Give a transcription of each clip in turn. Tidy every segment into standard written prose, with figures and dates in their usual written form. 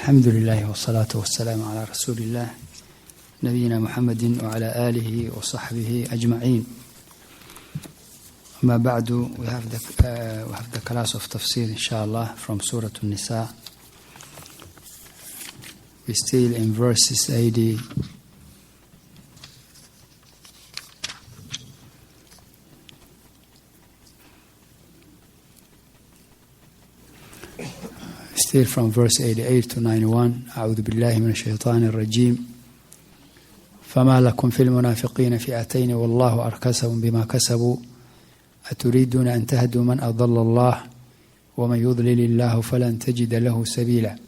الحمد لله والصلاة والسلام على رسول الله نبينا محمد وعلى آله وصحبه أجمعين. أما بعد, we have the class of Tafseer inshallah from Surah An-Nisa. We still in verses 80. Still from verse 88 to 91. أعوذ بالله من الشيطان الرجيم. فما لكم في المنافقين فئتين والله أركسهم بما كسبوا أتريدون أن تهدوا من أضل الله ومن يضلل الله فلن تجد له سبيلا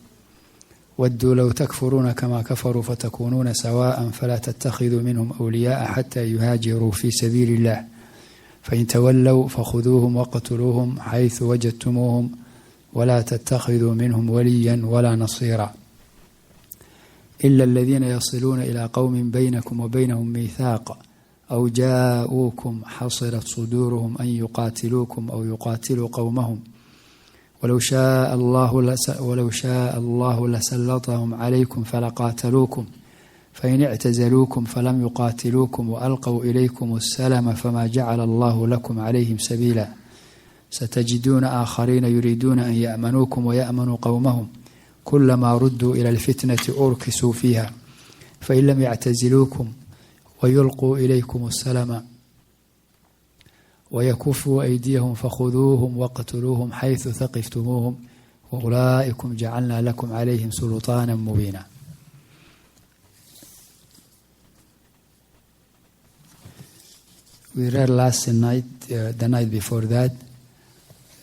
ودوا لو تكفرون كما كفروا فتكونون سواء فلا تتخذوا منهم أولياء حتى يهاجروا في سبيل الله فإن تولوا فخذوهم وقتلوهم حيث وجدتموهم ولا تتخذوا منهم وليا ولا نصيرا إلا الذين يصلون إلى قوم بينكم وبينهم ميثاق أو جاءوكم حصرت صدورهم أن يقاتلوكم أو يقاتلوا قومهم ولو شاء الله لسلطهم عليكم فلقاتلوكم فإن اعتزلوكم فلم يقاتلوكم وألقوا إليكم السلم فما جعل الله لكم عليهم سبيلا ستجدون آخرين يريدون أن يأمنوكم ويأمنوا قومهم كلما ردوا إلى الفتنة أركسوا فيها فإن لم يعتزلوكم ويلقوا إليكم السلم ويكفوا أيديهم فخذوهم وقتلوهم حيث ثقفتموهم وأولئكم جعلنا لكم عليهم سلطانا مبينا. We read last night, the night before that,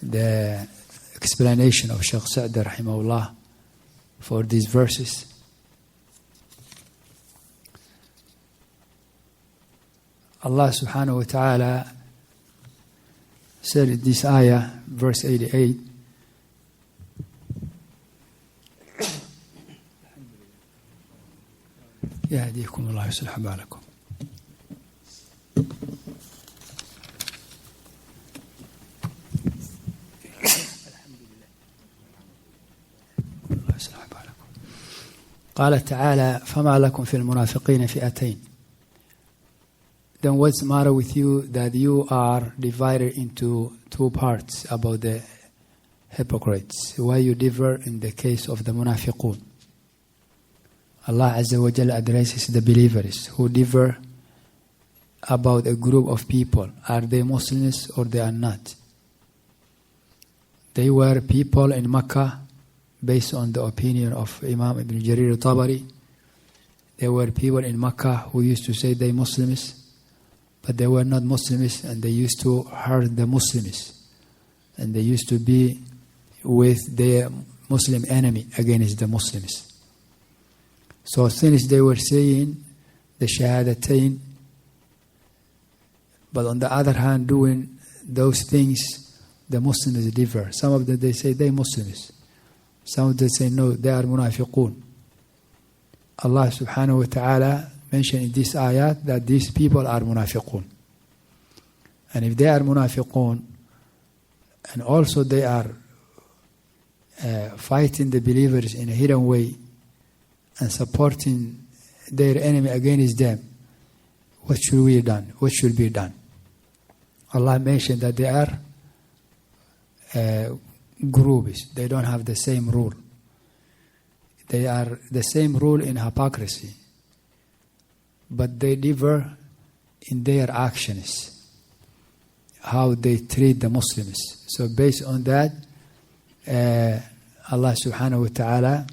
the explanation of Shaykh Sa'd rahimahullah for these verses. Allah subhanahu wa ta'ala said in this ayah, verse 88, يهديكم الله يصلح بالكم. قال تعالى فما لكم في المنافقين فئتين. Then what's the matter with you that you are divided into two parts about the hypocrites? Why you differ in the case of the munafiqun? Allah Azza wa Jalla addresses the believers who differ about a group of people. Are they Muslims or they are not? They were people in Makkah based on the opinion of Imam Ibn Jarir al-Tabari. There were people in Makkah who used to say they Muslims, but they were not Muslims, and they used to hurt the Muslims, and they used to be with their Muslim enemy against the Muslims. So since they were saying the Shahadatain, but on the other hand doing those things, the Muslims differ. Some of them they say they Muslims. Some of them say no, they are munafiqun. Allah subhanahu wa ta'ala mentioned in this ayat that these people are munafiqun. And if they are munafiqun, and also they are fighting the believers in a hidden way and supporting their enemy against them, what should be done? What should be done? Allah mentioned that they are groups. They don't have the same rule. They are the same rule in hypocrisy, but they differ in their actions, how they treat the Muslims. So based on that, Allah subhanahu wa ta'ala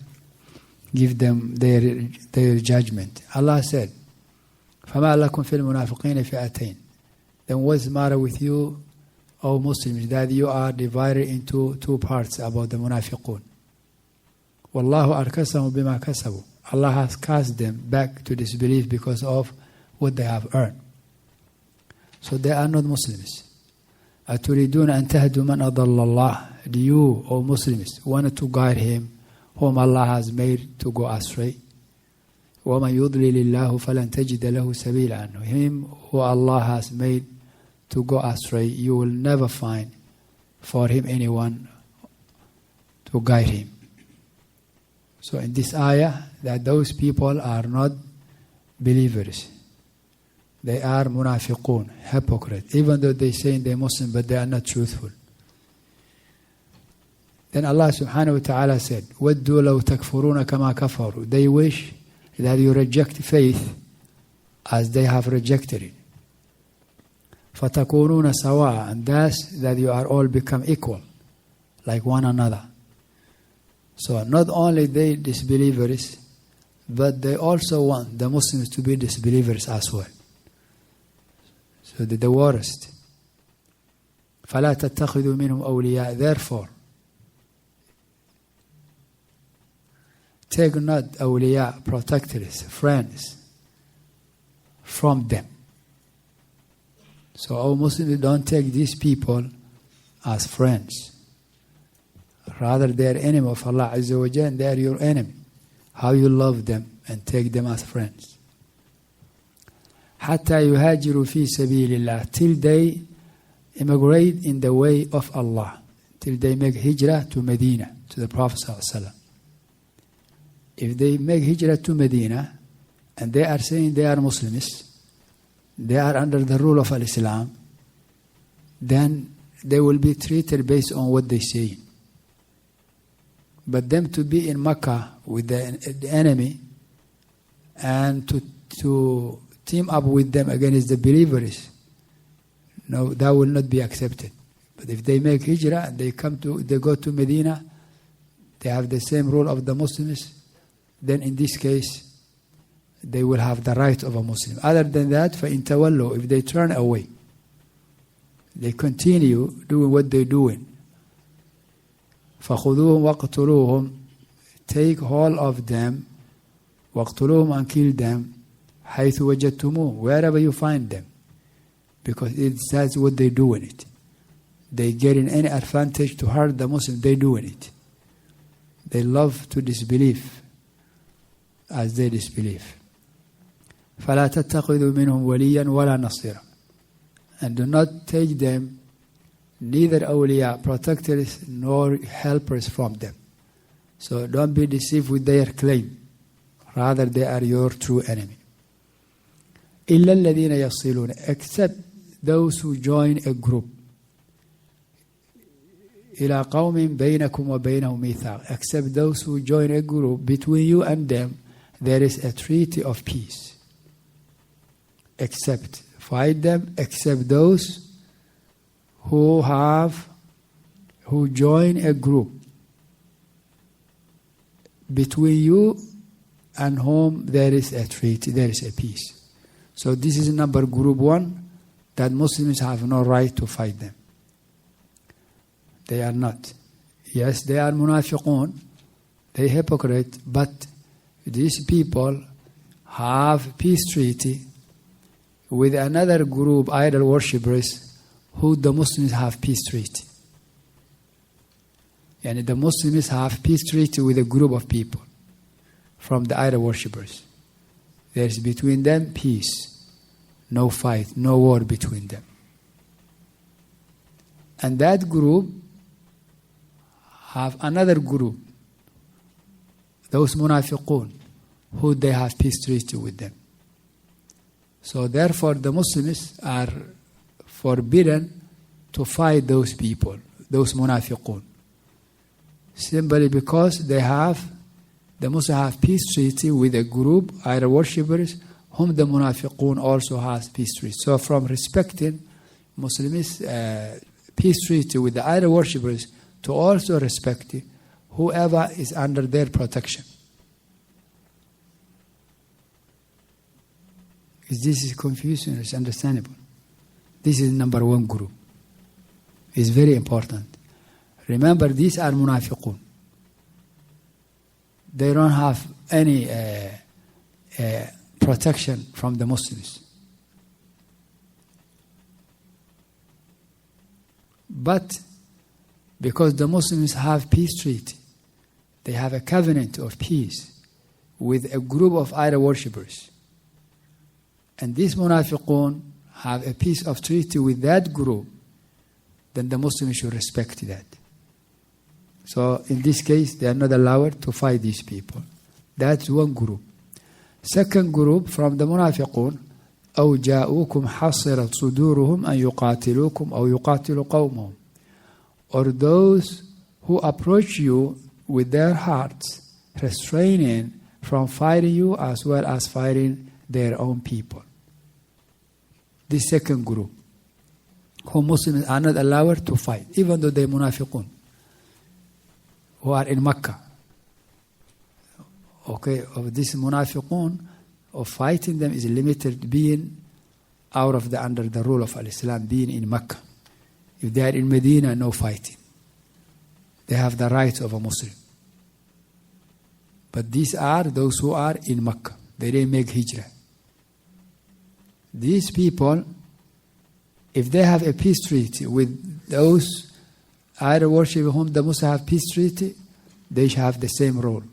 give them their judgment. Allah said, فَمَا لَكُمْ فِي الْمُنَافِقِينَ فِئَتَيْنِ. Then what's the matter with you, O Muslims, that you are divided into two parts about the munafiqun? وَاللَّهُ أَرْكَسَهُمْ بِمَا كَسَبُوا. Allah has cast them back to disbelief because of what they have earned. So they are not Muslims. أَتُرِيدُونَ أَن تَهْدُوا مَنْ أَضَلَّ اللَّهِ. Do you, O Muslims, want to guide him whom Allah has made to go astray? وَمَنْ يُضْلِلِ اللَّهُ فَلَنْ تَجِدَ لَهُ سَبِيلًا. Him who Allah has made to go astray, you will never find for him anyone to guide him. So in this ayah, that those people are not believers. They are munafiqun, hypocrite. Even though they say they're Muslim, but they are not truthful. Then Allah subhanahu wa ta'ala said, وَدُّوا لَوْ تَكْفُرُونَ كَمَا كَفَرُوا. They wish that you reject faith as they have rejected it. فَتَكُونُونَ سَوَاءً. And thus that you are all become equal, like one another. So not only they disbelievers, but they also want the Muslims to be disbelievers as well. So the worst. فَلَا تَتَّخِذُوا مِنْهُمْ أَوْلِيَاءَ. Therefore, take not awliya, protectors, friends from them. So our Muslims don't take these people as friends. Rather, they are enemy of Allah Azza wa Jalla, and they are your enemy. How you love them and take them as friends. حَتَّى يُهَاجِرُوا فِي سَبِيلِ اللَّهِ. Till they immigrate in the way of Allah. Till they make hijrah to Medina, to the Prophet ﷺ. If they make hijrah to Medina, and they are saying they are Muslims, they are under the rule of Islam, then they will be treated based on what they say. But them to be in Mecca with the enemy and to team up with them against the believers, no, that will not be accepted. But if they make hijrah and they go to Medina, they have the same rule of the Muslims, then in this case, they will have the right of a Muslim. Other than that, فَإِن تَوَلُّوا. If they turn away, they continue doing what they're doing. فَخُذُوهُمْ وَاقْتُلُوهُمْ. Take hold of them, وَاقْتُلُوهُمْ, and kill them, حَيْثُ وَجَدْتُمُوهُمْ, wherever you find them. Because that's what they're doing it. They getting any advantage to hurt the Muslim, they're doing it. They love to disbelieve as they disbelieve. فَلَا تَتَّخِذُوا مِنْهُمْ وَلِيًّا وَلَا نَصِيرًا. And do not take them, neither awliya, protectors, nor helpers from them. So don't be deceived with their claim. Rather, they are your true enemy. إِلَّا الَّذِينَ يَصِلُونَ. Except those who join a group. إِلَىٰ قَوْمٍ بَيْنَكُمْ وَبَيْنَهُمْ مِيثَاقٌ. Except those who join a group, between you and them, there is a treaty of peace. Except, fight them, except those who join a group between you and whom there is a treaty, there is a peace. So this is number group 1, that Muslims have no right to fight them. They are not. Yes, they are munafiqun, they hypocrite, but these people have peace treaty with another group, idol worshippers, who the Muslims have peace treaty. And the Muslims have peace treaty with a group of people from the idol worshippers. There is between them peace, no fight, no war between them. And that group have another group, those munafiqun, who they have peace treaty with them. So therefore the Muslims are forbidden to fight those people, those munafiqun. Simply because the Muslims have peace treaty with a group, idol worshippers, whom the munafiqun also has peace treaty. So from respecting Muslims' peace treaty with the idol worshippers, to also respect whoever is under their protection. This is confusing, it's understandable. This is number 1 group. It's very important. Remember, these are munafiqun. They don't have any protection from the Muslims. But because the Muslims have peace treaty, they have a covenant of peace with a group of idol worshippers. And these munafiqun have a peace of treaty with that group, then the Muslims should respect that. So in this case, they are not allowed to fight these people. That's one group. Second group from the munafiqun, أو جاءوكم حصرت صدورهم أن يقاتلوكم أو يقاتلوا قومهم. Or those who approach you with their hearts, restraining from fighting you as well as fighting their own people. This second group, who Muslims are not allowed to fight, even though they're munafiqun, who are in Mecca. Okay, of this munafiqun, of fighting them is limited being out of under the rule of Islam, being in Mecca. If they are in Medina, no fighting. They have the rights of a Muslim. But these are those who are in Mecca. They didn't make hijrah. These people, if they have a peace treaty with those idol worship whom the Muslims have peace treaty, they should have the same role.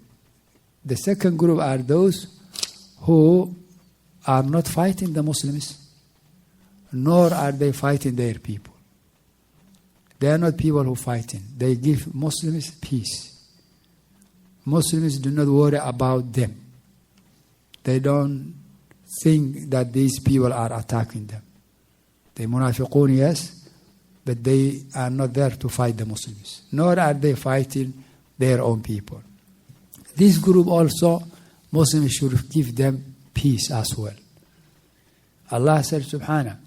The second group are those who are not fighting the Muslims, nor are they fighting their people. They are not people who are fighting. They give Muslims peace. Muslims do not worry about them. They don't think that these people are attacking them. They munafiqun, yes, but they are not there to fight the Muslims, nor are they fighting their own people. This group also, Muslims should give them peace as well. Allah said, Subhanahu,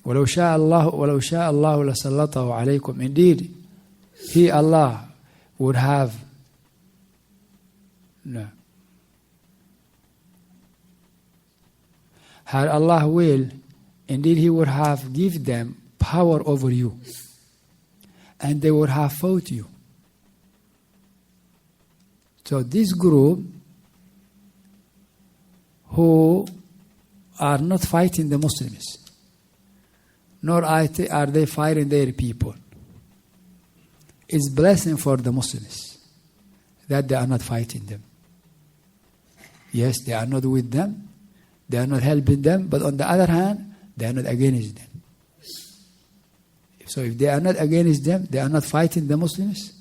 وَلَوْ شَاءَ اللَّهُ لَسَلَّطَهُ عَلَيْكُمْ. Indeed, He, Allah, would have had Allah will, indeed He would have given them power over you, and they would have fought you. So this group who are not fighting the Muslims, nor are they fighting their people, it's blessing for the Muslims that they are not fighting them. Yes, they are not with them, they are not helping them, but on the other hand, they are not against them. So if they are not against them, they are not fighting the Muslims,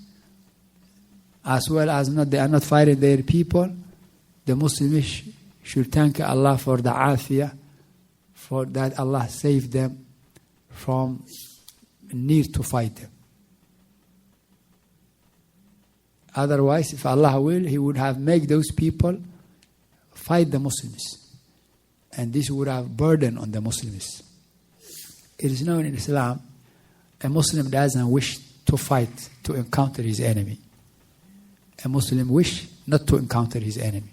as well as they are not fighting their people, the Muslims should thank Allah for the afiyah, for that Allah saved them from need to fight them. Otherwise, if Allah will, He would have made those people fight the Muslims. And this would have burden on the Muslims. It is known in Islam, a Muslim doesn't wish to fight, to encounter his enemy. A Muslim wish not to encounter his enemy.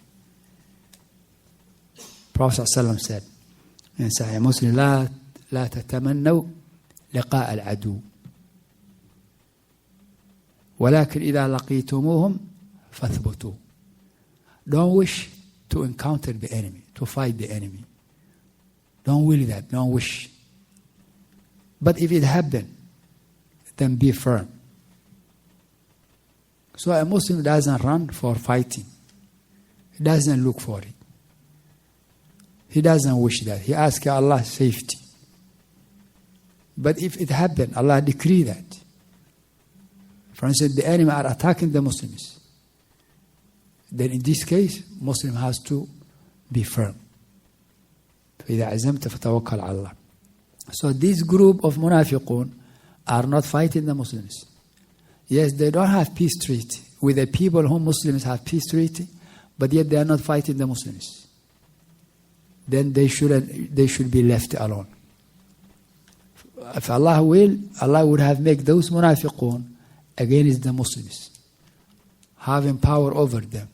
Prophet ﷺ said in Sahih Muslim, لا تتمنوا لقاء العدو ولكن إذا لقيتموهم فاثبتوا. Don't wish to encounter the enemy, to fight the enemy. Don't will that, don't wish. But if it happens, then be firm. So a Muslim doesn't run for fighting. He doesn't look for it. He doesn't wish that. He asks Allah safety. But if it happens, Allah decree that. For instance, the enemy are attacking the Muslims. Then in this case, Muslim has to be firm. فإذا عزمت فتوكل على الله. So this group of munafiqun are not fighting the Muslims. Yes, they don't have peace treaty with the people whom Muslims have peace treaty, but yet they are not fighting the Muslims. Then they should be left alone. If Allah will, Allah would have made those munafiqun against the Muslims, having power over them.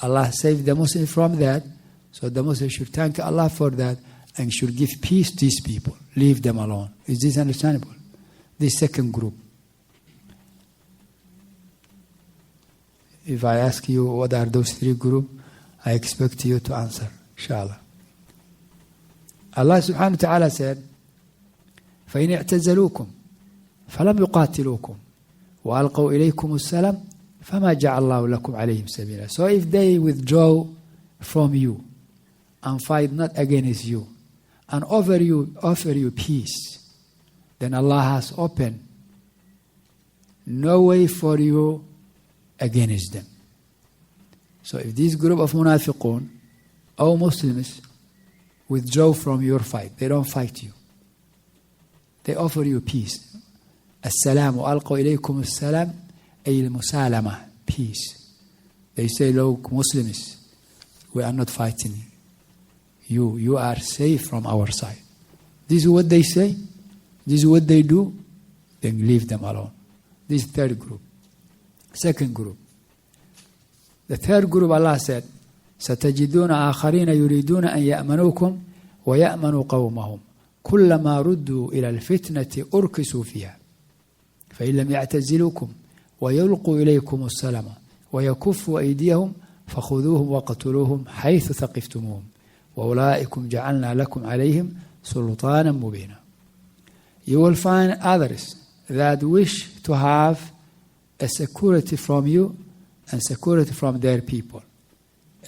Allah saved the Muslims from that, so the Muslims should thank Allah for that and should give peace to these people. Leave them alone. Is this understandable? This second group. If I ask you what are those three groups, I expect you to answer, inshallah. Allah subhanahu wa ta'ala said, فَإِنِ اعْتَزَلُوكُمْ فَلَمْ يُقَاتِلُوكُمْ وَأَلْقَوْا إِلَيْكُمُ السَّلَامَ فَمَا جَعَلَ اللَّهُ لَكُمْ عَلَيْهِمْ سَبِيلًا. So if they withdraw from you and fight not against you and offer you peace, then Allah has opened no way for you against them. So if this group of munafiqun or Muslims withdraw from your fight, they don't fight you. They offer you peace. As-salamu alqaw ilaykum as-salam ay al-musalama, peace. They say, look, Muslims, we are not fighting you. You are safe from our side. This is what they say. This is what they do. Then leave them alone. This is third group. Second group. The third group, Allah said, ستجدون آخرين يريدون أن يأمنوكم ويأمنوا قومهم كلما ردوا إلى الفتنة أركسوا فيها فإن لم يعتزلوكم ويلقوا إليكم السلام ويكفوا أيديهم فخذوهم وقتلوهم حيث ثقفتموهم وأولئكم جعلنا لكم عليهم سلطانا مبينا. You will find others that wish to have a security from you and security from their people.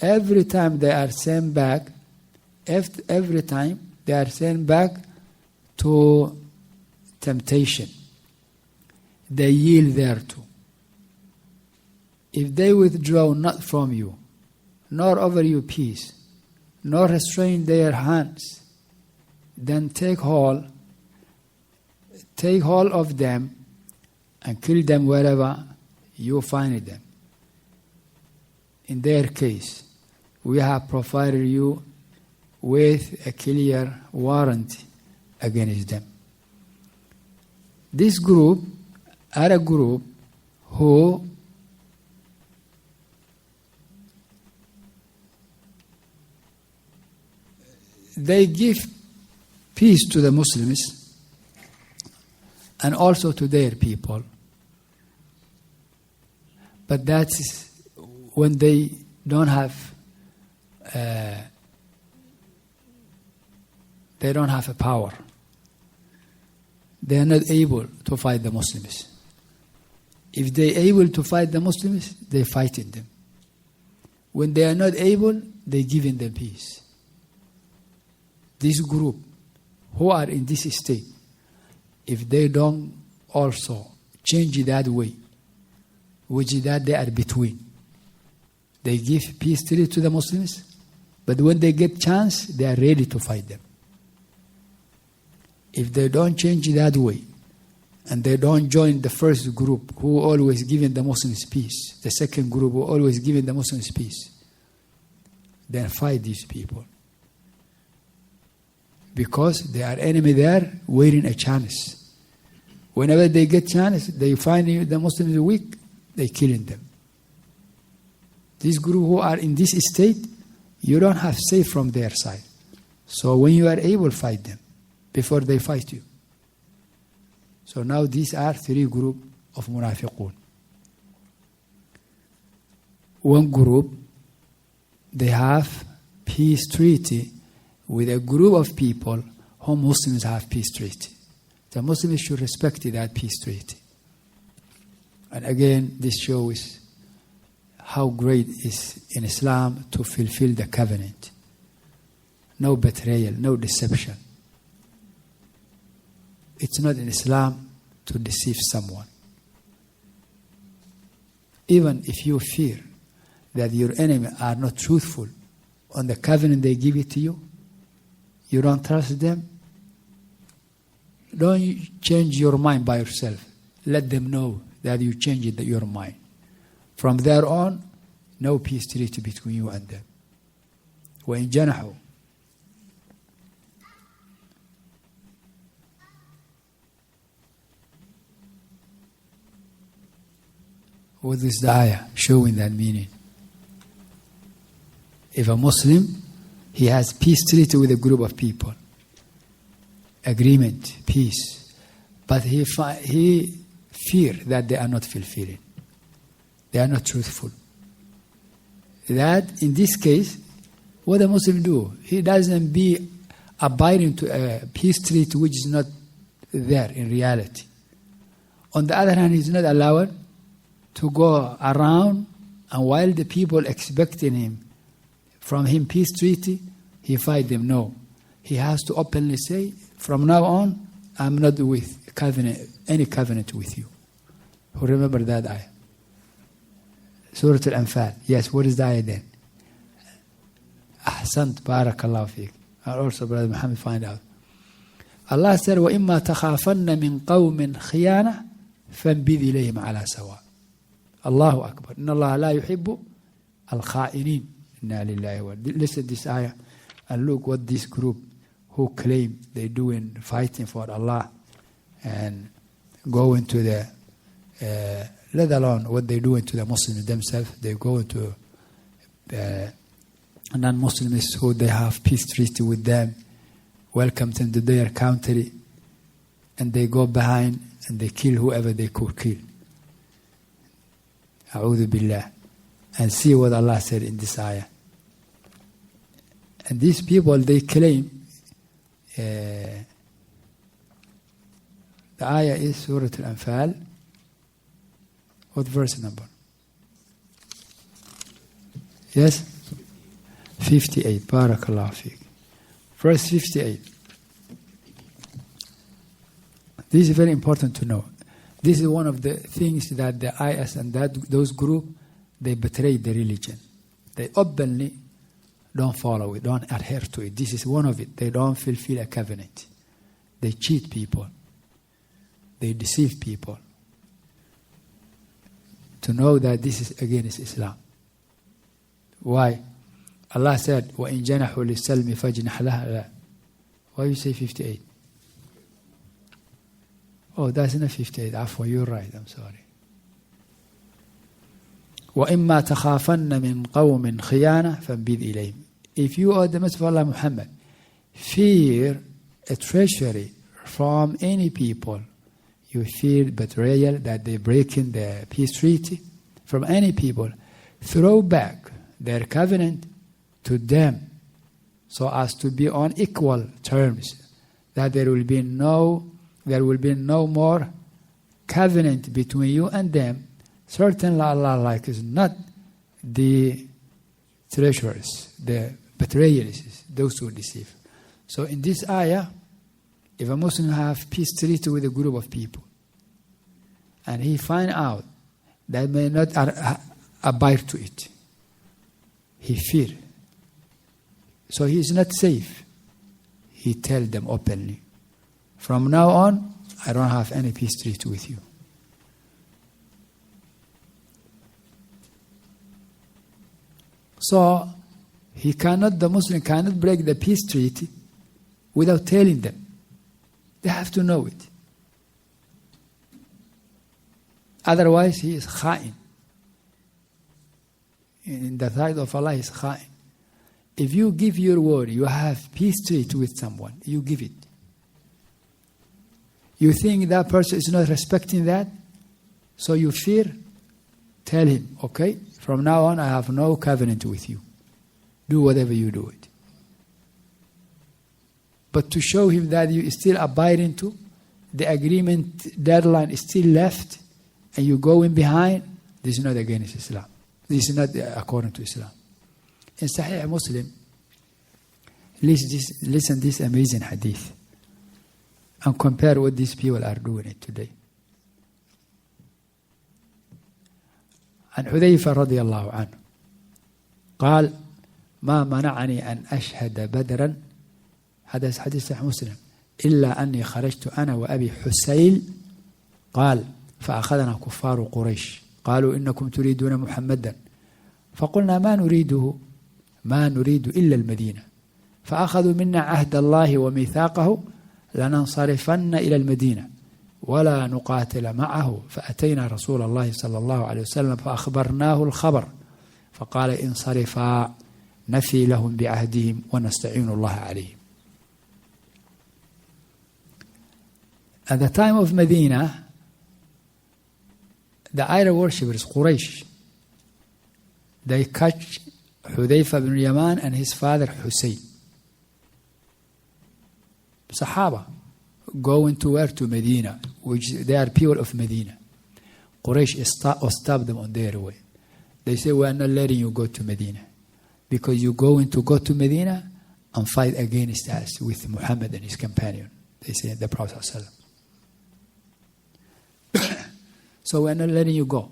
Every time they are sent back, every time they are sent back to temptation, they yield thereto. If they withdraw not from you, nor offer you peace, nor restrain their hands, then take hold of them and kill them wherever you find them. In their case, we have provided you with a clear warranty against them. This group are a group who they give peace to the Muslims and also to their people. But that's when they don't have a power. They are not able to fight the Muslims. If they are able to fight the Muslims, they fighting them. When they are not able, they giving them peace. This group who are in this state, if they don't also change that way, which is that they are between, they give peace to the Muslims, but when they get chance, they are ready to fight them. If they don't change that way, and they don't join the first group who always giving the Muslims peace, the second group who always giving the Muslims peace, then fight these people. Because they are enemy there waiting a chance. Whenever they get chance, they find the Muslims weak, they killing them. This group who are in this state, you don't have safe from their side. So when you are able, fight them before they fight you. So now these are three groups of munafiqun. One group, they have peace treaty with a group of people whom Muslims have peace treaty. The Muslims should respect that peace treaty. And again, this shows how great it is in Islam to fulfill the covenant. No betrayal, no deception. It's not in Islam to deceive someone. Even if you fear that your enemy are not truthful on the covenant they give it to you, you don't trust them, don't change your mind by yourself. Let them know that you changed your mind. From there on, no peace treaty between you and them. وَإِن جَنَحُوا What is the ayah showing that meaning? If a Muslim, he has peace treaty with a group of people, agreement, peace, but he fear that they are not fulfilling, they are not truthful. That in this case, what a Muslim do? He doesn't be abiding to a peace treaty which is not there in reality. On the other hand, he is not allowed to go around, and while the people expecting from him peace treaty, he fight them. No. He has to openly say, from now on, I'm not with any covenant with you. Who remember that ayah? Surah Al-Anfal. Yes, what is the ayah then? Ahsant, barakallahu fiqh. And also Brother Muhammad find out. Allah said, وَإِمَّا تَخَافَنَّ مِنْ قَوْمٍ خِيَانَةٍ فَانْبِذْ إِلَيْهِمْ عَلَى سَوَاءٍ. Allahu Akbar. إِنَّ اللَّهَ لَا يُحِبُّ الْخَائِنِينَ. Inna lillahi wa. Listen to this ayah and look what this group who claim they doing fighting for Allah and go into the let alone what they do into the Muslims themselves. They go into non-Muslims who they have peace treaty with them, welcome them to their country, and they go behind and they kill whoever they could kill. A'udhu billah. And see what Allah said in this ayah. And these people, they claim, the ayah is Surah Al-Anfal. What verse number? Yes? 58. Barakallahu fiqh. Verse 58. This is very important to know. This is one of the things that the IS and those groups, they betray the religion. They openly don't follow it, don't adhere to it. This is one of it. They don't fulfill a covenant. They cheat people. They deceive people. To know that this is against Islam. Why? Allah said, وَإِن جَنَحُوا لِلسَّلْمِ فَاجْنَحْ لَهَا. Why you say 58? Oh, that's not 58. Afwa, you're right. I'm sorry. وَإِمَّا تَخَافَنَّ مِنْ قَوْمٍ خِيَانَةٍ فَانْبِذْ إِلَيْهِمْ. If you are the Messenger of Allah Muhammad, fear a treachery from any people, you fear betrayal, that they break in the peace treaty from any people, throw back their covenant to them so as to be on equal terms, that there will be no more covenant between you and them. Certainly Allah likes not the treacherous, the betrayers, those who deceive. So in this ayah, if a Muslim have peace treaty with a group of people, and he find out that may not abide to it, he fear. So he is not safe. He tell them openly, from now on, I don't have any peace treaty with you. So the Muslim cannot break the peace treaty without telling them. They have to know it. Otherwise, he is kha'in. In the sight of Allah, he is kha'in. If you give your word, you have peace treaty with someone, you give it. You think that person is not respecting that, so you fear, tell him, okay, from now on I have no covenant with you. Do whatever you do it. But to show him that you still abiding to, the agreement deadline is still left, and you go in behind, this is not against Islam. This is not according to Islam. In Sahih Muslim, listen this amazing hadith and compare what these people are doing it today. عن حذيفة رضي الله عنه قال ما منعني أن أشهد بدرا، هذا حديث صحيح مسلم، إلا أني خرجت أنا وأبي حسيل قال فأخذنا كفار قريش قالوا إنكم تريدون محمدا فقلنا ما نريد إلا المدينة فأخذوا منا عهد الله وميثاقه لننصرفن إلى المدينة ولا نقاتل معه. فأتينا رسول الله صلى الله عليه وسلم فأخبرناه الخبر فقال انصرفا نفي لهم بعهدهم ونستعين الله عليهم. At the time of Medina, the idol worshippers, Quraysh, they catch Hudayfa bin Yaman and his father Husayn. Sahaba going to where? To Medina, which they are people of Medina. Quraysh stopped them on their way. They say, we are not letting you go to Medina because you're going to go to Medina and fight against us with Muhammad and his companion. They say, the Prophet ﷺ. So we're not letting you go.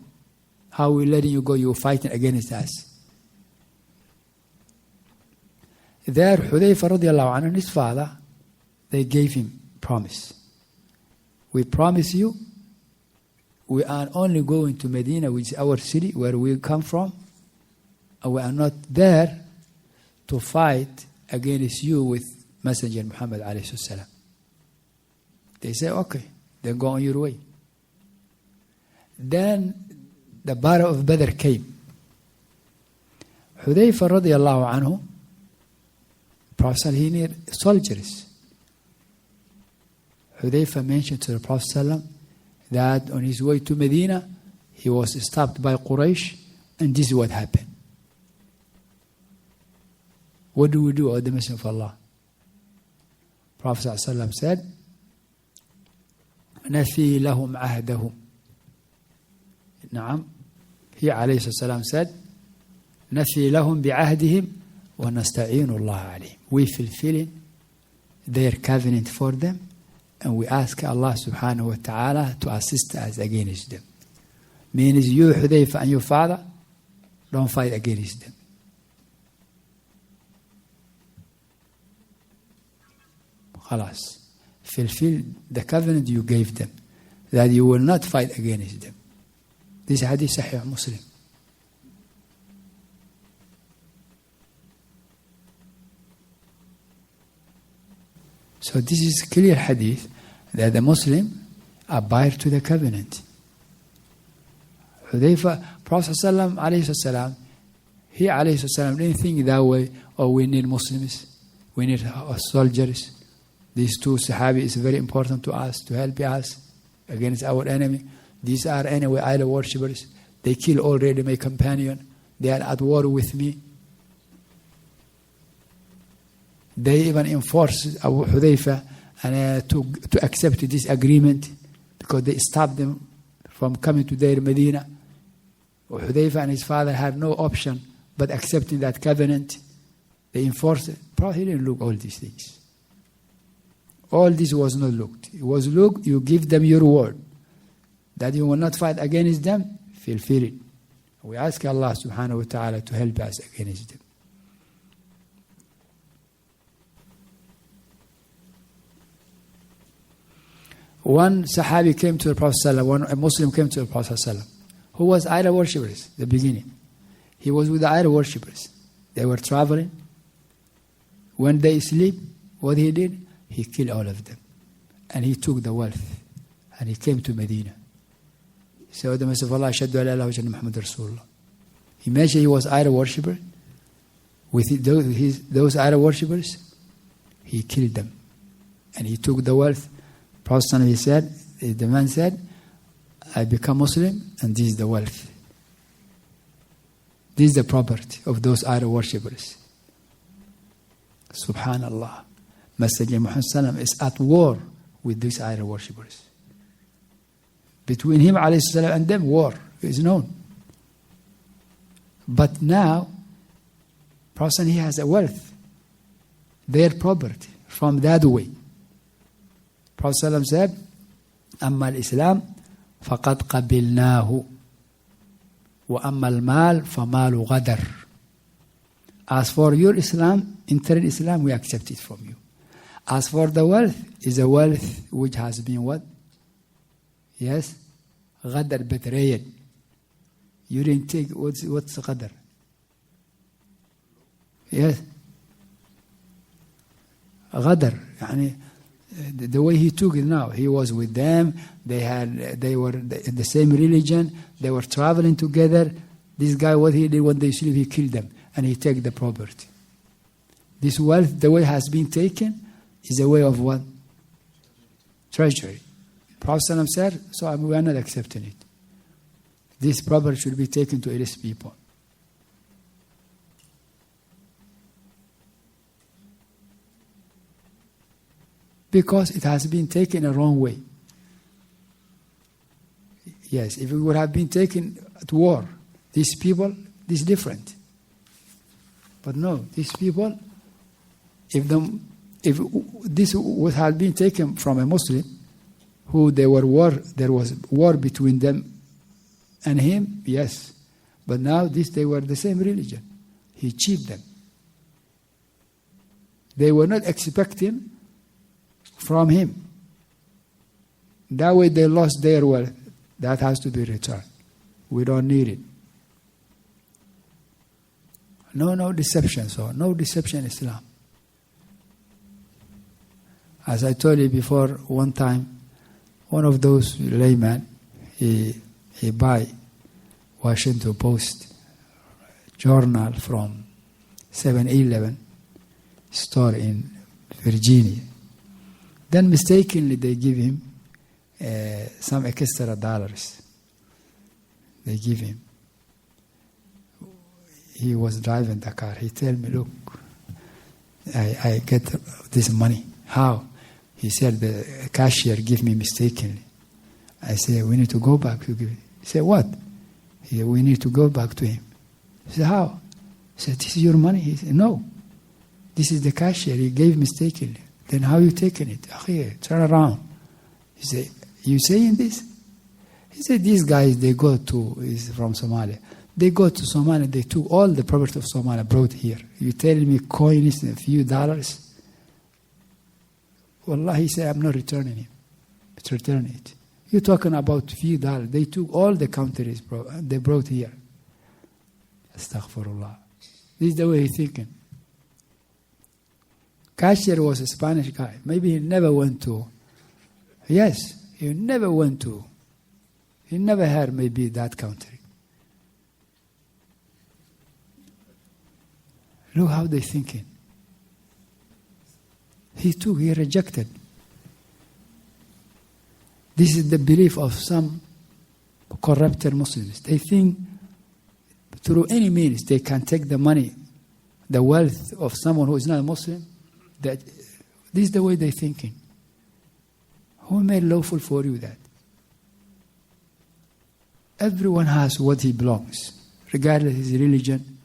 How are we letting you go? You're fighting against us. There, Hudayfa radiallahu anhu and his father, they gave him promise. We promise you, we are only going to Medina, which is our city, where we come from, and we are not there to fight against you with Messenger Muhammad alayhi salam. They say, okay, then go on your way. Then the Battle of Badr came. Hudayfa radiallahu anhu, Prophet he needed soldiers. Hudayfa mentioned to the Prophet that on his way to Medina, he was stopped by Quraysh, and this is what happened. What do we do, O the Messenger of Allah? Prophet said, نفي لهم عهدهم. نعم. He عليه الصلاة والسلام said, نفي لهم بعهدهم ونستعين الله عليهم. We fulfill their covenant for them, and we ask Allah subhanahu wa ta'ala to assist us against them. Means you, Hudayfa, and your father, don't fight against them. Khalas. Fulfill the covenant you gave them, that you will not fight against them. This hadith Sahih Muslim. So this is clear hadith that the Muslim abide to the covenant. Hudayfa, Prophet sallallahu alayhi wasallam, he alayhi wasallam didn't think that way, oh, we need Muslims, we need soldiers. These two Sahabi is very important to us, to help us against our enemy. These are anyway idol worshippers. They kill already my companion. They are at war with me. They even enforced Abu Hudayfa and to accept this agreement, because they stopped them from coming to their Medina. Hudayfa and his father had no option but accepting that covenant. They enforced it. Probably he didn't look all these things. All this was not looked. It was looked, you give them your word that you will not fight against them, fulfill it. We ask Allah subhanahu wa ta'ala to help us against them. One Sahabi came to the Prophet ﷺ, a Muslim came to the Prophet ﷺ, who was idol worshippers at the beginning. He was with the idol worshippers. They were traveling. When they sleep, what he did? He killed all of them. And he took the wealth. And he came to Medina. He said, the Messenger of Allah, Ashhadu an la ilaha illallah Muhammad Rasulullah. Imagine he was idol worshipper. With those idol worshippers, he killed them. And he took the wealth. Prophet he said, the man said, I become Muslim, and this is the wealth. This is the property of those idol worshippers. Subhanallah. Messenger Muhammad is at war with these idol worshippers. Between him and them, war is known. But now, Prophet he has a wealth, their property, from that way. Prophet said, أما الإسلام فقد قبلناه وأما المال فمال غدر. As for your Islam, entering Islam, we accept it from you. As for the wealth, is a wealth which has been what? Yes? Ghadar, betrayed. You didn't take, what's Ghadar? Yes? Ghadar, يعني, the way he took it now, he was with them, they were in the same religion, they were traveling together. This guy, what he did when they sleep, he killed them, and he took the property. This wealth, the way it has been taken, is a way of what? Treasury. Prophet said, so we are not accepting it. This property should be taken to illiterate people. Because it has been taken a wrong way. Yes, if it would have been taken at war, these people, this is different. But no, these people, if this would have been taken from a Muslim, who there was war between them And him, yes. But now they were the same religion. He cheated them. They were not expecting from him. That way they lost their wealth. That has to be returned. We don't need it. No deception. So no deception in Islam. As I told you before, one time, one of those laymen, he buy Washington Post journal from 7-Eleven store in Virginia. Then mistakenly they give him some extra dollars. They give him. He was driving the car. He tell me, look, I get this money. How? He said, the cashier give me mistakenly. I said, we need to go back to give it. He said, what? He said, we need to go back to him. I said, how? He said, this is your money? He said, no. This is the cashier. He gave mistakenly. Then how you taking it? Here, turn around. He said, you saying this? He said, these guys, he's from Somalia. They go to Somalia, they took all the property of Somalia, brought here. You tell me coins and a few dollars? Wallah, he said, I'm not returning it. It's returning it. You're talking about a few dollars. They took all the countries they brought here. Astaghfirullah. This is the way he's thinking. Cashier was a Spanish guy. Maybe he never went to. Yes, he never went to. He never heard maybe that country. Look how they're thinking. He rejected. This is the belief of some corrupted Muslims. They think through any means they can take the money, the wealth of someone who is not a Muslim. That this is the way they're thinking. Who made lawful for you that? Everyone has what he belongs, regardless of his religion.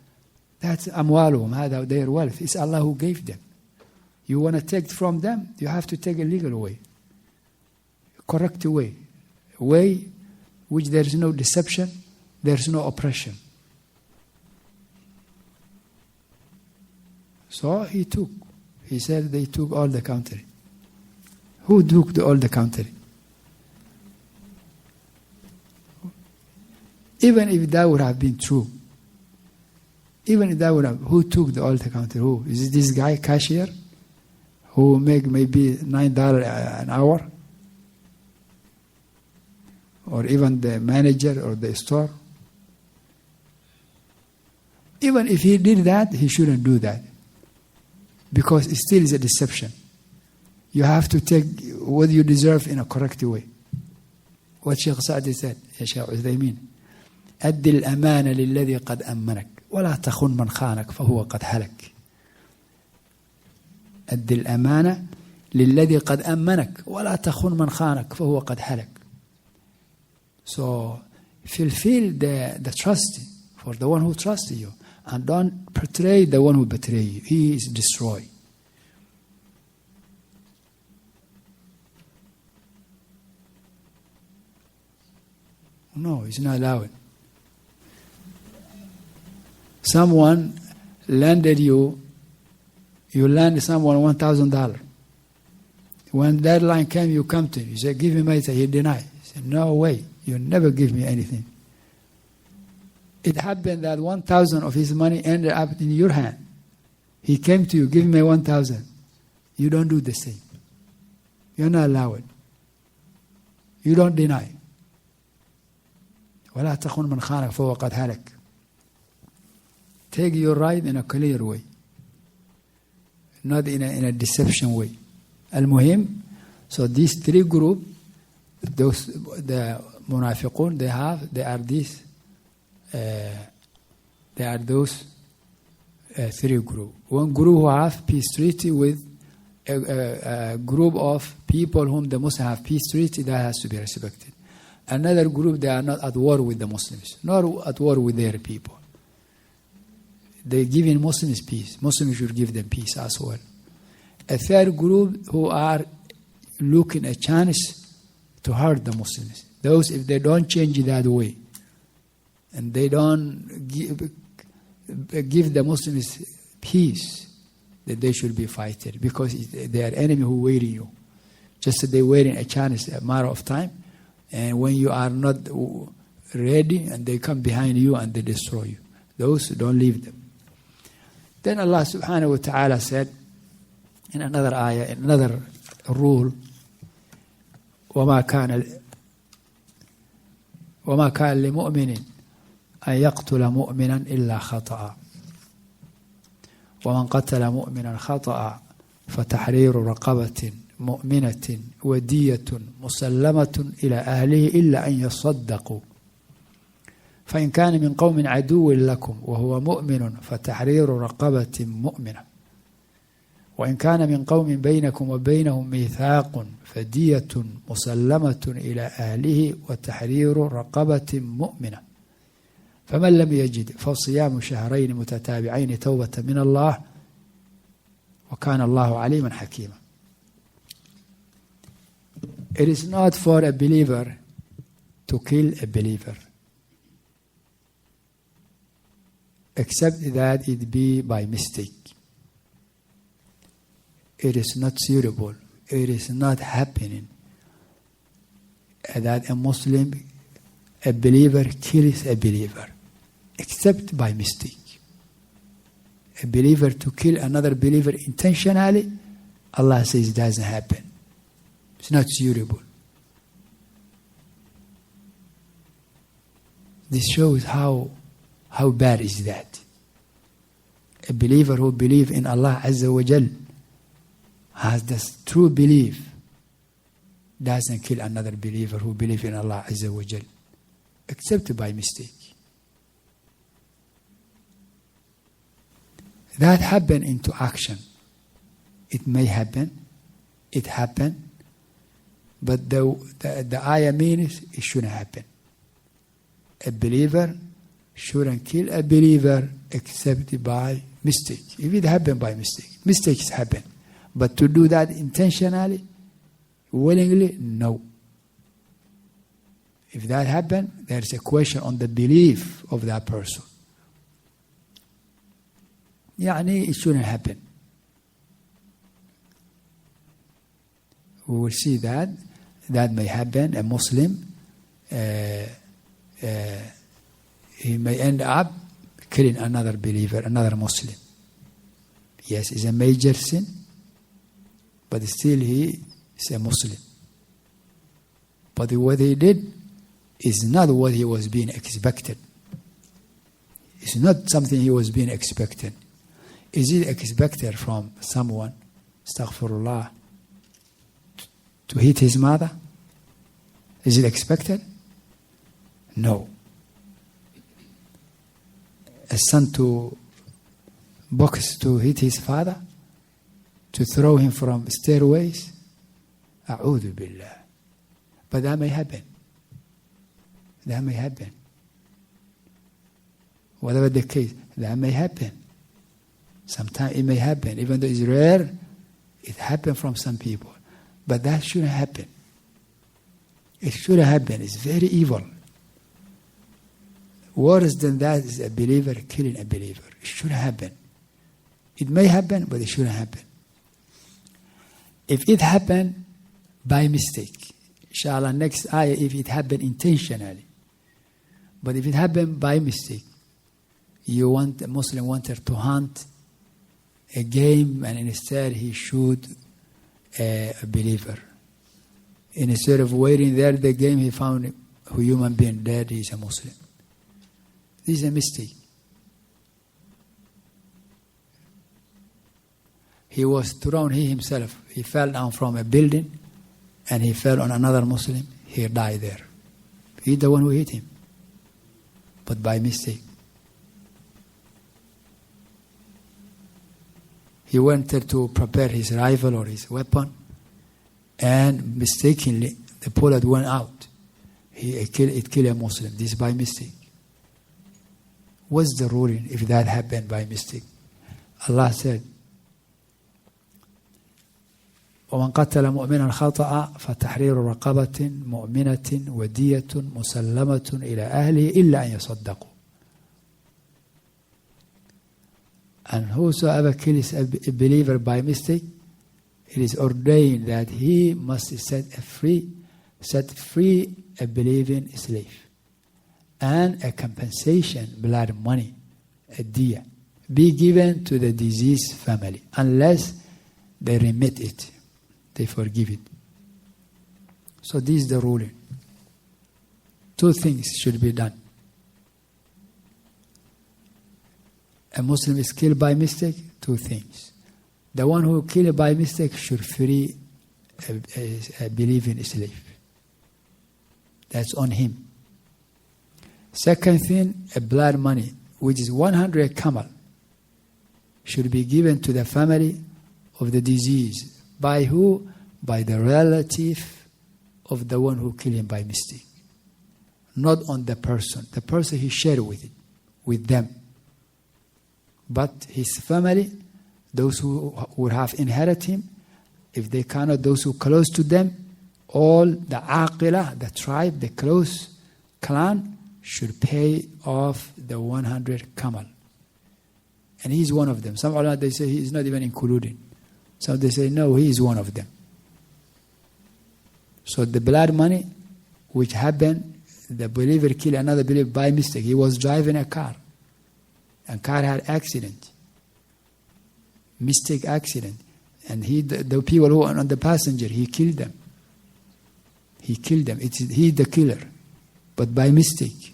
That's amwaluhum, their wealth. It's Allah who gave them. You want to take from them, you have to take a legal way, a correct way, a way which there is no deception, there is no oppression. So he said they took all the country. Who took all the country? Even if that would have been true, who took all the country? Who? Is it this guy, cashier, who make maybe $9 an hour? Or even the manager or the store? Even if he did that, he shouldn't do that. Because it still is a deception. You have to take what you deserve in a correct way. What Sheikh Sa'di said, Ya Sheikh Uthaymin, أد الأمانة للذي قد أمنك ولا تخن من خانك فهو قد هلك. أد الأمانة للذي قد أمنك ولا تخن من خانك فهو قد هلك. So fulfill the trust for the one who trusts you, and don't betray the one who betrays you. He is destroyed. No, it's not allowed. Someone lended you lend someone $1,000. When deadline came, you come to him. You say, give me money. He denied. He said, no way. You never give me anything. It happened that 1,000 of his money ended up in your hand. He came to you, give me 1,000. You don't do the same. You're not allowed. You don't deny. ولا تخن من خانك فهو قد هلك. Take your right in a clear way, not in a deception way. Al-Muhim, so these three groups, the munafiqun, they are those three groups. One group who have peace treaty with a group of people whom the Muslims have peace treaty, that has to be respected. Another group, they are not at war with the Muslims, nor at war with their people. They give in Muslims peace. Muslims should give them peace as well. A third group who are looking a chance to hurt the Muslims. Those, if they don't change that way, and they don't give the Muslims peace, that they should be fighting, because they are enemy who waiting you. Just that they waiting a chance, a matter of time, and when you are not ready, and they come behind you and they destroy you. Those, don't leave them. Then Allah subhanahu wa ta'ala said in another ayah, in another rule, وَمَا كَانَ لِمُؤْمِنٍ أَن يَقْتُلَ مُؤْمِنًا إِلَّا خَطَأً وَمَنْ قَتَلَ مُؤْمِنًا خَطَأً فَتَحْرِيرُ رَقَبَةٍ مؤمنة ودية مسلمة إلى أهله إلا أن يصدقوا فإن كان من قوم عدو لكم وهو مؤمن فتحرير رقبة مؤمنة وإن كان من قوم بينكم وبينهم ميثاق فدية مسلمة إلى أهله وتحرير رقبة مؤمنة فمن لم يجد فصيام شهرين متتابعين توبة من الله وكان الله عليما حكيما. It is not for a believer to kill a believer, except that it be by mistake. It is not suitable. It is not happening that a Muslim, a believer, kills a believer, except by mistake. A believer to kill another believer intentionally, Allah says, doesn't happen. It's not suitable. This shows how bad is that. A believer who believes in Allah Azza wa Jal has this true belief, doesn't kill another believer who believes in Allah Azza wa Jal, except by mistake. That happened into action. It may happen. It happened. But the ayah means it shouldn't happen. A believer shouldn't kill a believer except by mistake. If it happened by mistake, mistakes happen. But to do that intentionally, willingly, no. If that happened, there's a question on the belief of that person. It shouldn't happen. We will see that may happen. A Muslim, he may end up killing another believer, another Muslim. Yes, it's a major sin, but still he is a Muslim. But what he did is not what he was being expected. It's not something he was being expected. Is it expected from someone, astaghfirullah, to hit his mother? Is it expected? No. A son to box to hit his father? To throw him from stairways? A'udhu billah. But that may happen. That may happen. Whatever the case, that may happen. Sometimes it may happen. Even though it's rare, it happens from some people. But that shouldn't happen. It shouldn't happen. It's very evil. Worse than that is a believer killing a believer. It shouldn't happen. It may happen, but it shouldn't happen. If it happened by mistake, inshallah, next ayah, if it happened intentionally. But if it happened by mistake, a Muslim wanted to hunt a game, and instead he shoot a believer. Instead of waiting there the game, he found a human being dead. He's a Muslim. This is a mistake. He was thrown, he himself, he fell down from a building and he fell on another Muslim. He died there. He's the one who hit him, but by mistake. He went there to prepare his rifle or his weapon, and mistakenly the bullet went out. It killed a Muslim. This is by mistake. What's the ruling if that happened by mistake? Allah said, ومن قتل مؤمنا خطأ فتحرير رقبة مؤمنة ودية مسلمة إلى أهله إلا أن يصدقوا. And whosoever kills a believer by mistake, it is ordained that he must set free a believing slave, and a compensation, blood money, a diya, be given to the deceased family, unless they remit it, they forgive it. So this is the ruling. Two things should be done. A Muslim is killed by mistake, two things. The one who killed by mistake should free a believing slave. That's on him. Second thing, a blood money, which is 100 camel, should be given to the family of the deceased. By who? By the relative of the one who killed him by mistake. Not on the person. The person he shared with them. But his family, those who would have inherited him, if they cannot, those who close to them, all the aqilah, the tribe, the close clan, should pay off the 100 camel. And he's one of them. Some ulama, they say he is not even included. Some they say, no, he is one of them. So the blood money, which happened, the believer killed another believer by mistake. He was driving a car. And car had accident. Mistake accident. And the people who were on the passenger, he killed them. He killed them. He's the killer. But by mistake.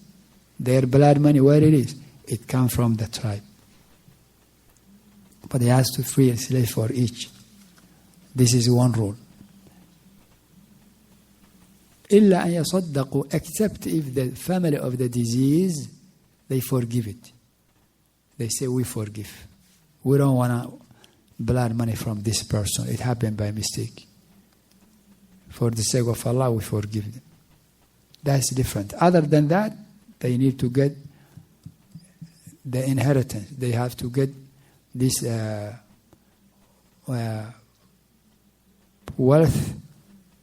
Their blood money, where it is? It comes from the tribe. But he has to free a slave for each. This is one rule. إِلَّا أَن يَصَدَّقُوا, except if the family of the disease, they forgive it. They say, we forgive. We don't want blood money from this person. It happened by mistake. For the sake of Allah, we forgive them. That's different. Other than that, they need to get the inheritance. They have to get this wealth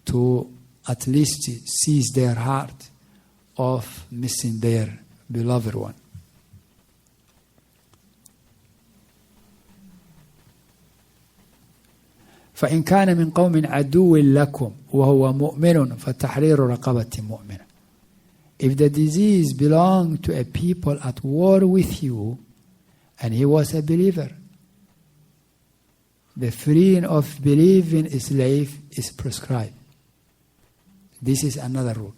to at least seize their heart of missing their beloved one. فإن كان من قوم عدو لكم وهو مؤمن فتحرير رقبة مؤمنة. If the disease belonged to a people at war with you and he was a believer, the freeing of believing slave is prescribed. This is another rule.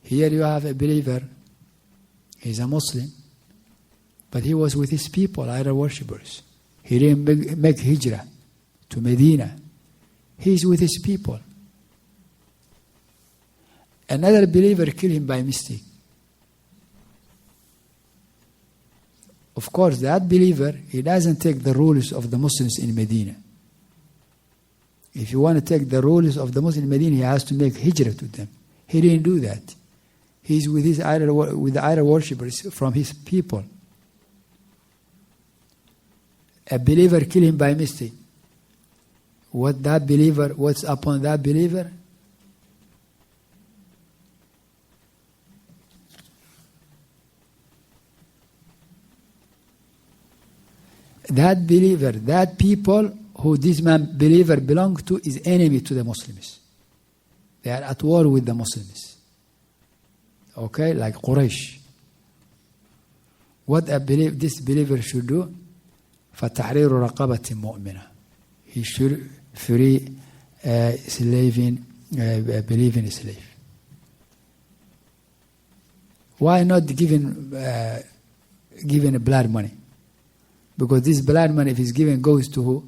Here you have a believer, he's a Muslim, but he was with his people, idol worshippers. He didn't make hijrah to Medina. He's with his people. Another believer killed him by mistake. Of course, that believer, he doesn't take the rules of the Muslims in Medina. If you want to take the rules of the Muslims in Medina, he has to make hijrah to them. He didn't do that. He's with the idol worshippers from his people. A believer killed him by mistake. What's upon that believer? That believer, that people who this believer belongs to is enemy to the Muslims. They are at war with the Muslims. Okay, like Quraysh. What this believer should do? فَتَحْرِيرُ رَقَبَةٍ مُؤْمِنَةٍ. He should free a believing slave. Why not giving blood money? Because this blood money, if it's given, goes to who?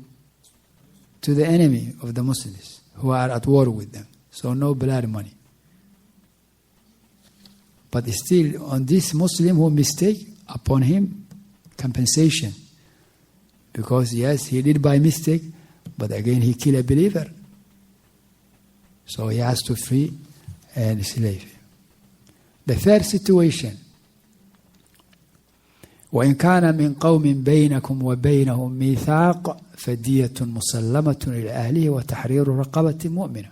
To the enemy of the Muslims who are at war with them. So no blood money. But still, on this Muslim who mistake, upon him, compensation. Because yes, he did by mistake, but again he killed a believer. So he has to free a slave. The third situation, وإن كان من قوم بينكم وبينهم ميثاق فدية مسلمة إلى أهله وتحرير رقبة مؤمنة.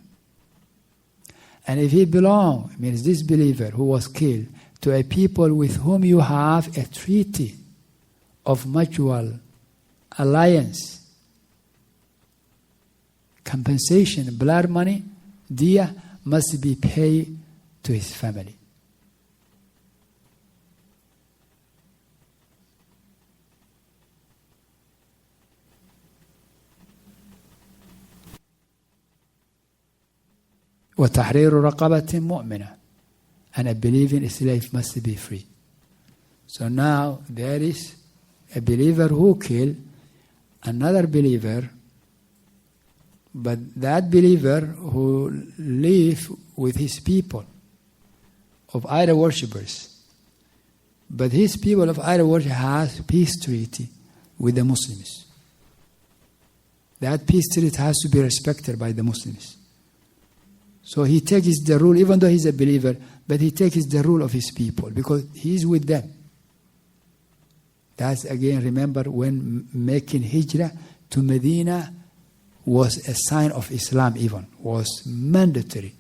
And if he belongs, means this believer who was killed, to a people with whom you have a treaty of mutual alliance, compensation, blood money, diya, must be paid to his family. وتحرير رقبة مؤمنة, and a believing slave must be free. So now there is a believer who killed another believer, but that believer who live with his people of idol worshippers, but his people of idol worship has peace treaty with the Muslims. That peace treaty has to be respected by the Muslims. So he takes the rule, even though he's a believer, but he takes the rule of his people because he's with them. That's again, remember when making hijrah to Medina was a sign of Islam, even was mandatory.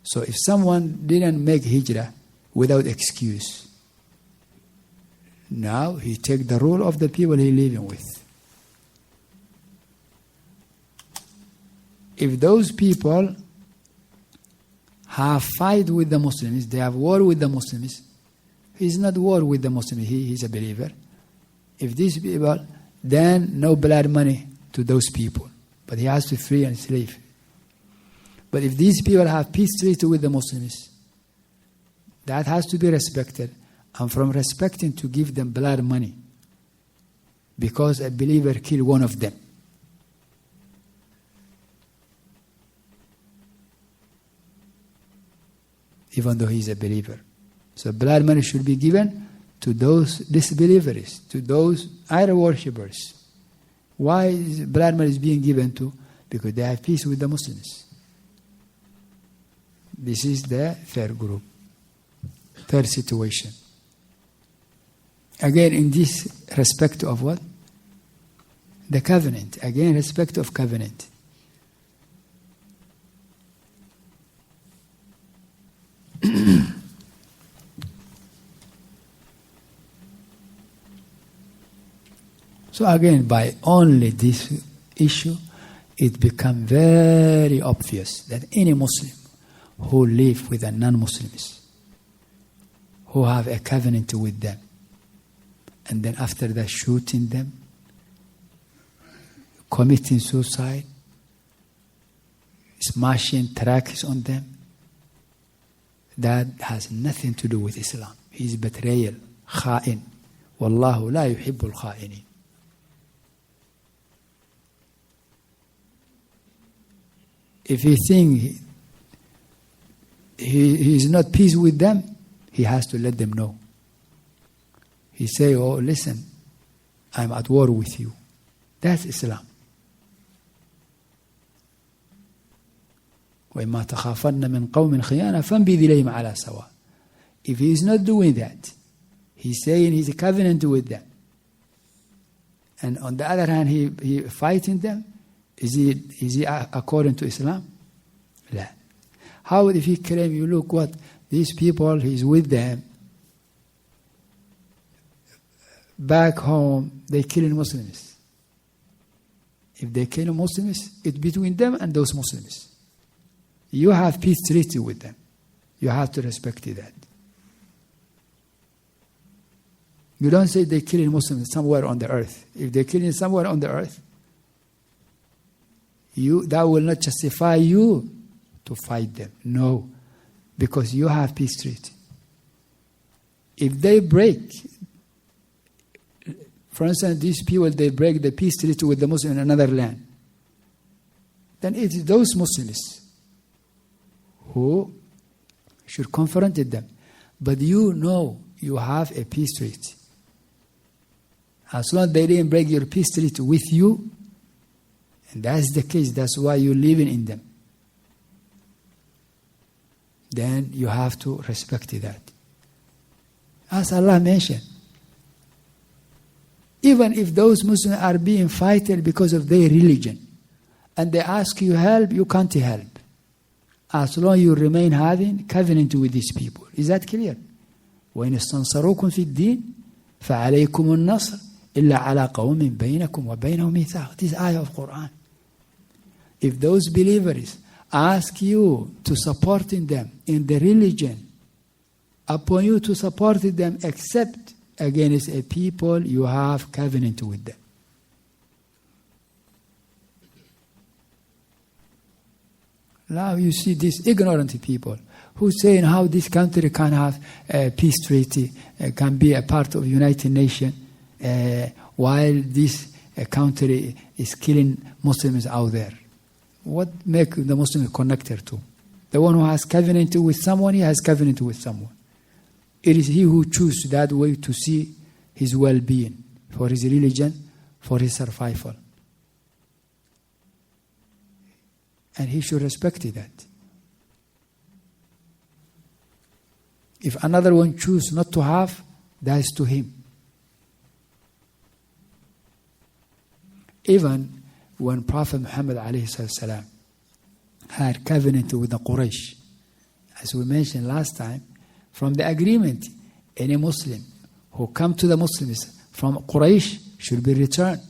So if someone didn't make hijrah without excuse, now he take the rule of the people he living with. If those people have fight with the Muslims, they have war with the Muslims, he's not war with the Muslims, he's a believer. If these people, then no blood money to those people, but he has to free and slave. But if these people have peace treaty with the Muslims, that has to be respected, and from respecting to give them blood money, because a believer killed one of them. Even though he's a believer. So blood money should be given to those disbelievers, to those idol worshippers. Why is blood money being given to? Because they have peace with the Muslims. This is the third group, third situation. Again, in this respect of what? The covenant. Again, respect of covenant. So again, by only this issue, it becomes very obvious that any Muslim who live with the non-Muslims, who have a covenant with them, and then after that shooting them, committing suicide, smashing tracks on them, that has nothing to do with Islam. He's betrayal, kha'in. Wallahu la yuhibbul kha'inin. If he thinks he is not peace with them, he has to let them know. He say, oh, listen, I'm at war with you. That's Islam. وَإِمَّا تَخَافَنَّ مِنْ قَوْمٍ خِيَانَةً فَانْبِذْ إِلَيْهِمْ عَلَى سَوَاءٍ. If he is not doing that, he's saying he's a covenant with them. And on the other hand, he fighting them. Is he according to Islam? La. How if he claim, you look what, these people, he's with them. Back home, they killing Muslims. If they kill Muslims, it's between them and those Muslims. You have peace treaty with them. You have to respect that. You don't say they're killing Muslims somewhere on the earth. If they're killing somewhere on the earth, that will not justify you to fight them. No, because you have peace treaty. If they break, for instance, these people, they break the peace treaty with the Muslim in another land, then it is those Muslims who should confront them. But you know you have a peace treaty. As long as they didn't break your peace treaty with you, and that's the case, that's why you're living in them, then you have to respect that. As Allah mentioned, Even if those Muslims are being fighting because of their religion, and they ask you help, you can't help. As long as you remain having covenant with these people. Is that clear? وَإِنِ اسْتَنْصَرُوكُمْ فِي الدِّينِ فَعَلَيْكُمُ النَّصْرُ إِلَّا عَلَىٰ قَوْمٍ بَيْنَكُمْ وَبَيْنَهُمْ مِيثَاقٌ. This ayah of Quran. If those believers ask you to support them in the religion, upon you to support them except against a people you have covenant with them. Now you see these ignorant people who saying how this country can have a peace treaty, can be a part of United Nations, while this country is killing Muslims out there. What make the Muslims connected to? The one who has covenant with someone, he has covenant with someone. It is he who chooses that way to see his well-being, for his religion, for his survival. And he should respect that. If another one chooses not to have, that is to him. Even when Prophet Muhammad ﷺ had covenant with the Quraysh, as we mentioned last time, from the agreement, any Muslim who come to the Muslims from Quraysh should be returned.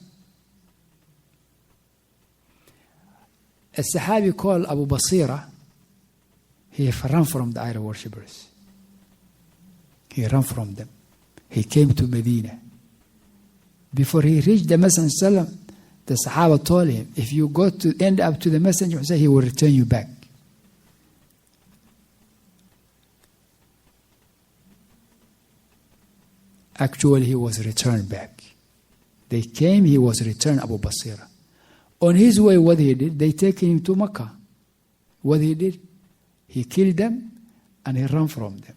A Sahabi called Abu Basira, he ran from the idol worshippers. He ran from them. He came to Medina. Before he reached the Messenger, the Sahaba told him, if you go to end up to the Messenger, he will return you back. Actually, he was returned back. They came, he was returned, Abu Basira. On his way, what he did, they take him to Mecca. What he did, he killed them and he ran from them.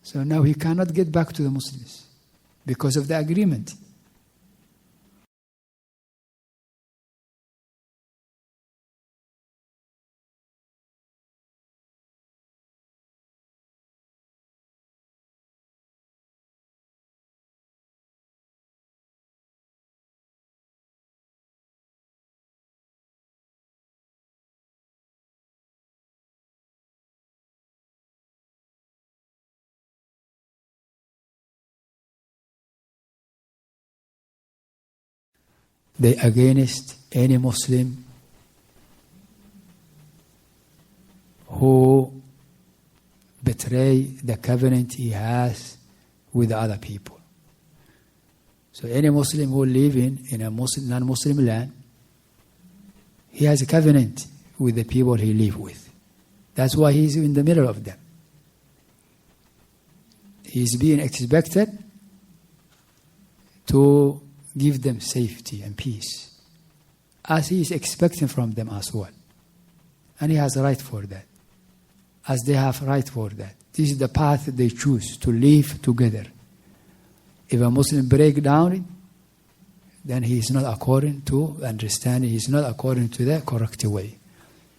So now he cannot get back to the Muslims because of the agreement. They against any Muslim who betray the covenant he has with other people. So any Muslim who living in a Muslim, non-Muslim land, he has a covenant with the people he live with. That's why he's in the middle of them. He's being expected to give them safety and peace, as he is expecting from them as well. And he has a right for that, as they have right for that. This is the path they choose to live together. If a Muslim break down, then he is not according to understanding, he is not according to the correct way.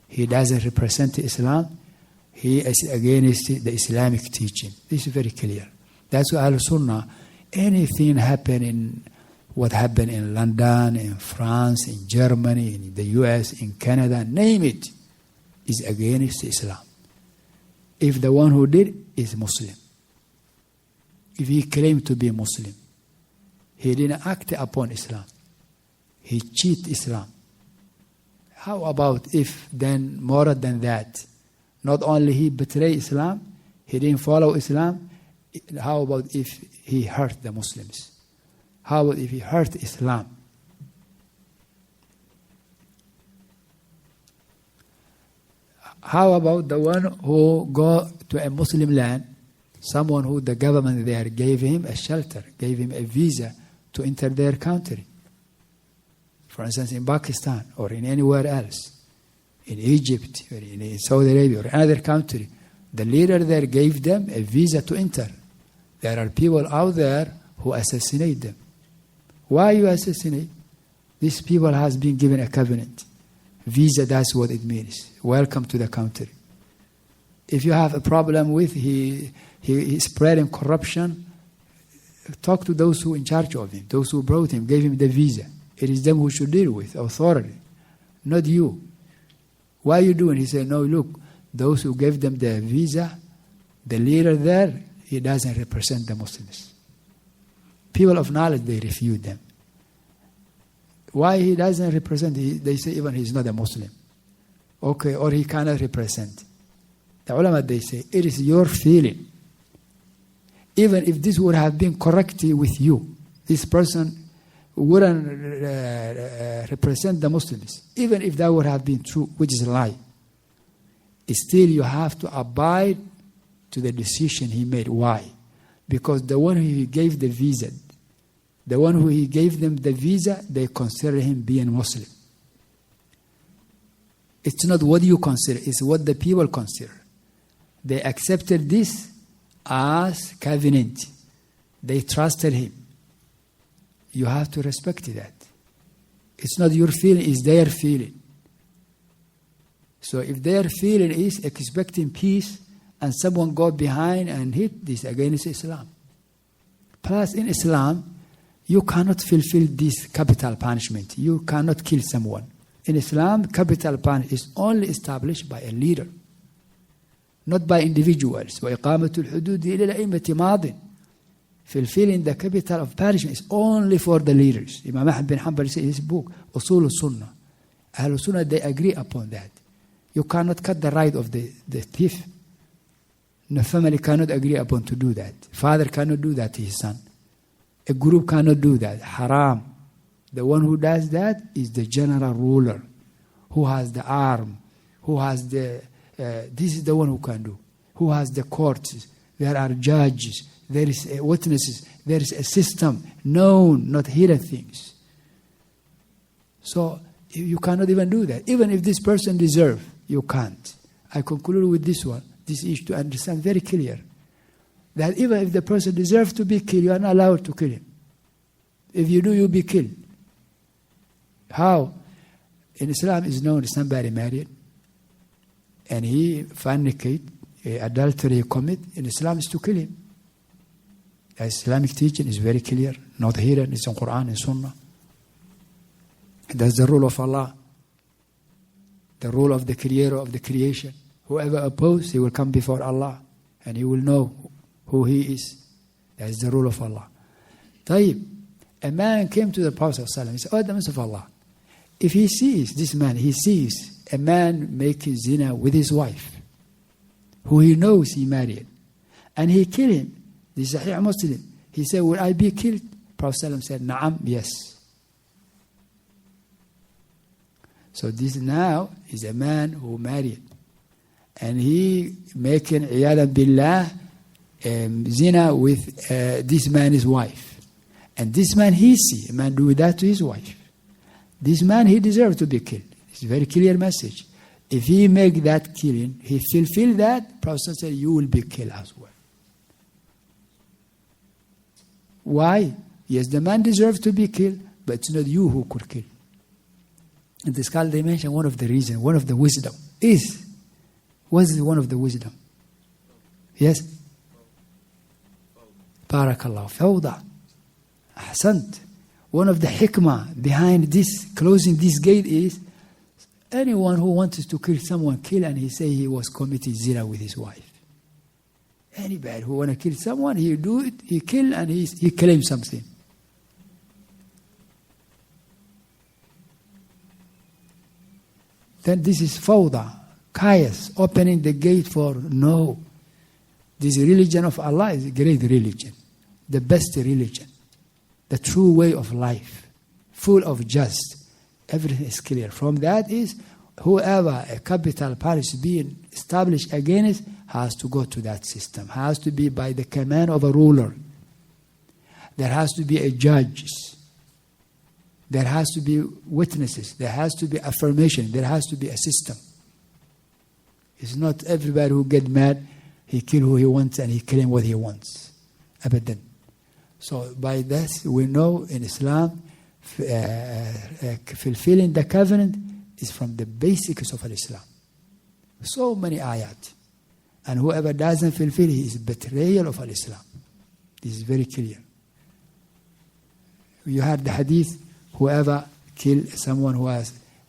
He doesn't represent Islam, he is against the Islamic teaching. This is very clear. That's why Al-Sunnah, anything what happened in London, in France, in Germany, in the US, in Canada, name it, is against Islam. If the one who did is Muslim, if he claimed to be Muslim, he didn't act upon Islam, he cheated Islam. How about if then more than that, not only he betrayed Islam, he didn't follow Islam, how about if he hurt the Muslims? How about if he hurt Islam? How about the one who go to a Muslim land, someone who the government there gave him a shelter, gave him a visa to enter their country? For instance, in Pakistan or in anywhere else, in Egypt or in Saudi Arabia or another country, the leader there gave them a visa to enter. There are people out there who assassinate them. Why you assassinate? These people has been given a covenant. Visa, that's what it means. Welcome to the country. If you have a problem with he spreading corruption, talk to those who are in charge of him, those who brought him, gave him the visa. It is them who should deal with authority, not you. Why are you doing? He said, no, look, those who gave them the visa, the leader there, he doesn't represent the Muslims. People of knowledge, they refute them. Why he doesn't represent? They say even he's not a Muslim. Okay, or he cannot represent. The ulama, they say, it is your feeling. Even if this would have been correctly with you, this person wouldn't represent the Muslims. Even if that would have been true, which is a lie. Still, you have to abide to the decision he made. Why? Because the one who he gave the visa, the one who he gave them the visa, they consider him being Muslim. It's not what you consider, it's what the people consider. They accepted this as covenant. They trusted him. You have to respect that. It's not your feeling, it's their feeling. So if their feeling is expecting peace and someone go behind and hit this against Islam. Plus in Islam, you cannot fulfill this capital punishment. You cannot kill someone. In Islam, capital punishment is only established by a leader, not by individuals. وَإِقَامَةُ الْحُدُودِ إِلَى الْأَئِمَّةِ مَاضٍ. Fulfilling the capital of punishment is only for the leaders. Imam Ahmad bin Hanbal said in his book, Usul al-Sunnah. Ahl al-Sunnah, they agree upon that. You cannot cut the right of the thief. The family cannot agree upon to do that. Father cannot do that to his son. A group cannot do that. Haram. The one who does that is the general ruler, who has the arm, who has the... this is the one who can do. Who has the courts. There are judges. There is witnesses. There is a system. Known, not hidden things. So you cannot even do that. Even if this person deserves, you can't. I conclude with this one. This issue to understand very clear. That even if the person deserves to be killed, you are not allowed to kill him. If you do, you'll be killed. How? In Islam is known as somebody married and he fornicate, adultery commit, in Islam is to kill him. The Islamic teaching is very clear, not hidden, it's in Quran and Sunnah. That's the rule of Allah, the rule of the creator of the creation. Whoever opposes, he will come before Allah and he will know who he is. That is the rule of Allah. طيب, a man came to the Prophet ﷺ. He said, oh, the Messenger of Allah, if he sees, this man, he sees a man making zina with his wife, who he knows he married, and he killed him, this is Sahih Muslim. He said, will I be killed? Prophet ﷺ said, Na'am, yes. So this now is a man who married, and he making iyadan billah zina with this man's wife. And this man, he see a man do that to his wife. This man, he deserves to be killed. It's a very clear message. If he make that killing, he fulfill that, Prophet said, you will be killed as well. Why? Yes, the man deserves to be killed, but it's not you who could kill. In the scholar, they mention one of the reasons, one of the wisdom is, what is one of the wisdom? Yes? Barakallah. Fawda. Ahsant. One of the hikmah behind this, closing this gate is, anyone who wants to kill someone, kill, and he say he was committing zina with his wife. Anybody who want to kill someone, he do it, he kill, and he claims something. Then this is fawda, chaos, opening the gate for no. This religion of Allah is a great religion, the best religion, the true way of life, full of just. Everything is clear. From that is, whoever a capital punish being established against has to go to that system, has to be by the command of a ruler. There has to be a judge. There has to be witnesses. There has to be affirmation. There has to be a system. It's not everybody who get mad, he kill who he wants and he claim what he wants. Abadan. So by this we know in Islam, fulfilling the covenant is from the basics of Islam. So many ayat. And whoever doesn't fulfill, he is betrayal of Islam. This is very clear. You heard the hadith, whoever kill someone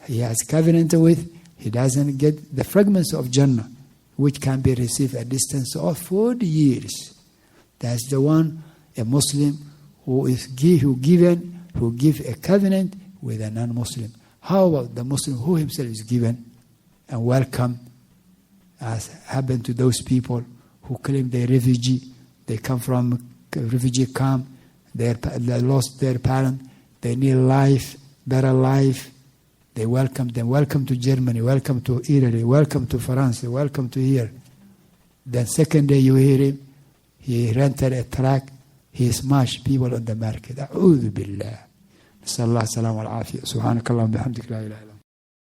he has covenant with, he doesn't get the fragments of Jannah, which can be received at a distance of 40 years. That's the one, a Muslim who give a covenant with a non-Muslim. How about the Muslim who himself is given and welcome, as happened to those people who claim they're refugee, they come from a refugee camp, they lost their parent, they need life, better life. They welcome them. Welcome to Germany, welcome to Italy, welcome to France, welcome to here. Then second day you hear him, he rented a truck, he smashed people on the market. أعوذ بالله. نسأل الله السلامة والعافية. سبحانك اللهم وبحمدك لا إله إلا أنت.